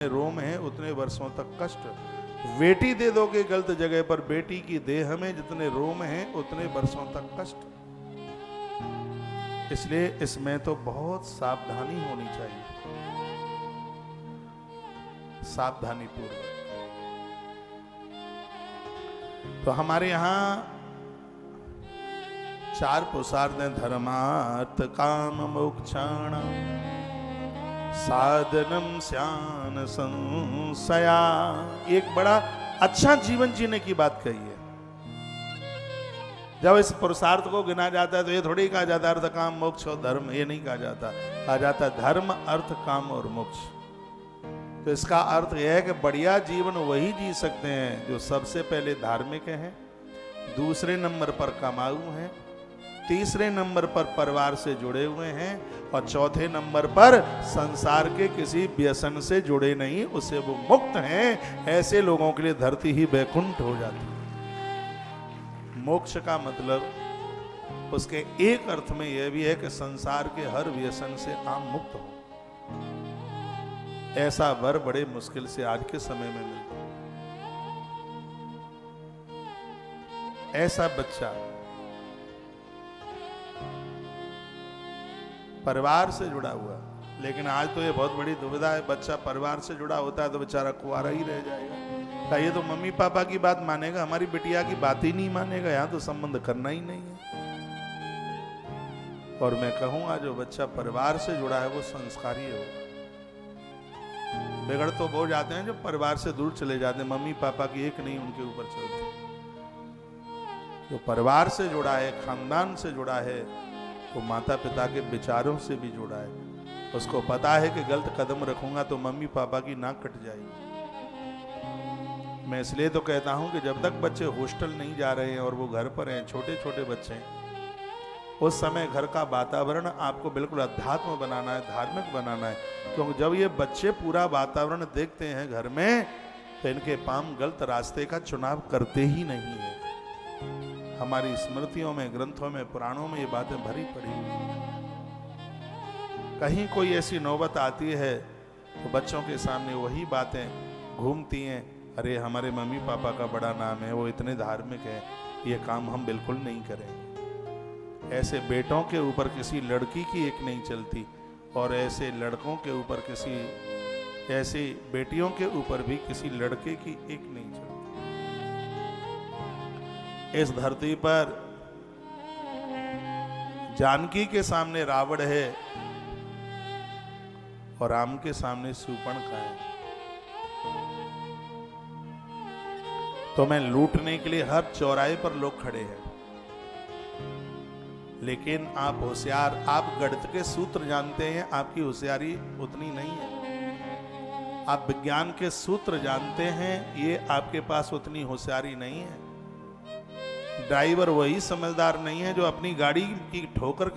रोम है उतने वर्षों तक कष्ट। बेटी दे दोगे गलत जगह पर, बेटी की देह में जितने रोम हैं उतने वर्षों तक कष्ट। इसलिए इसमें तो बहुत सावधानी होनी चाहिए, सावधानी पूर्वक। तो हमारे यहां 4 पुरुषार्थ हैं: धर्मार्थ काम मोक्षाण साधनम स्यान संशया। एक बड़ा अच्छा जीवन जीने की बात कही है। जब इस पुरुषार्थ को गिना जाता है तो ये थोड़ी कहा जाता है अर्थ काम मोक्ष और धर्म, ये नहीं कहा जाता। कहा जाता है धर्म अर्थ काम और मोक्ष। तो इसका अर्थ यह है कि बढ़िया जीवन वही जी सकते हैं जो सबसे पहले धार्मिक हैं, दूसरे नंबर पर कमाऊ हैं, तीसरे नंबर पर परिवार से जुड़े हुए हैं और चौथे नंबर पर संसार के किसी व्यसन से जुड़े नहीं, उससे वो मुक्त हैं। ऐसे लोगों के लिए धरती ही वैकुंठ हो जाती है। मोक्ष का मतलब उसके एक अर्थ में यह भी है कि संसार के हर व्यसन से आप मुक्त हो। ऐसा वर बड़े मुश्किल से आज के समय में मिलता है। ऐसा बच्चा परिवार से जुड़ा हुआ, लेकिन आज तो ये बहुत बड़ी दुविधा है, बच्चा परिवार से जुड़ा होता है तो बेचारा कुंवारा ही रह जाएगा। ये तो मम्मी पापा की बात मानेगा, हमारी बिटिया की बात ही नहीं मानेगा, यहाँ तो संबंध करना ही नहीं है। और मैं कहूंगा जो बच्चा परिवार से जुड़ा है वो संस्कारी होगा। बिगड़ तो वो जाते हैं जो परिवार से दूर चले जाते हैं, मम्मी पापा की एक नहीं उनके ऊपर चलती। जो परिवार से जुड़ा है, खानदान से जुड़ा है, वो माता पिता के विचारों से भी जुड़ा है। उसको पता है कि गलत कदम रखूंगा तो मम्मी पापा की नाक कट जाएगी। मैं इसलिए तो कहता हूं कि जब तक बच्चे हॉस्टल नहीं जा रहे हैं और वो घर पर हैं, छोटे छोटे बच्चे हैं, उस समय घर का वातावरण आपको बिल्कुल अध्यात्म बनाना है, धार्मिक बनाना है। क्योंकि जब ये बच्चे पूरा वातावरण देखते हैं घर में तो इनके पांव गलत रास्ते का चुनाव करते ही नहीं है। हमारी स्मृतियों में, ग्रंथों में, पुराणों में ये बातें भरी पड़ी हुई। कहीं कोई ऐसी नौबत आती है तो बच्चों के सामने वही बातें घूमती हैं, अरे हमारे मम्मी पापा का बड़ा नाम है, वो इतने धार्मिक है, ये काम हम बिल्कुल नहीं करेंगे। ऐसे बेटों के ऊपर किसी लड़की की एक नहीं चलती और ऐसे लड़कों के ऊपर किसी, ऐसी बेटियों के ऊपर भी किसी लड़के की एक नहीं चलती। इस धरती पर जानकी के सामने रावण है और राम के सामने शूर्पणखा है। तो मैं लूटने के लिए हर चौराहे पर लोग खड़े हैं, लेकिन आप होशियार, आप गणित के सूत्र जानते हैं, आपकी होशियारी उतनी नहीं है। आप विज्ञान के सूत्र जानते हैं, ये आपके पास उतनी होशियारी नहीं है। ड्राइवर वही समझदार नहीं है जो अपनी गाड़ी की ठोकर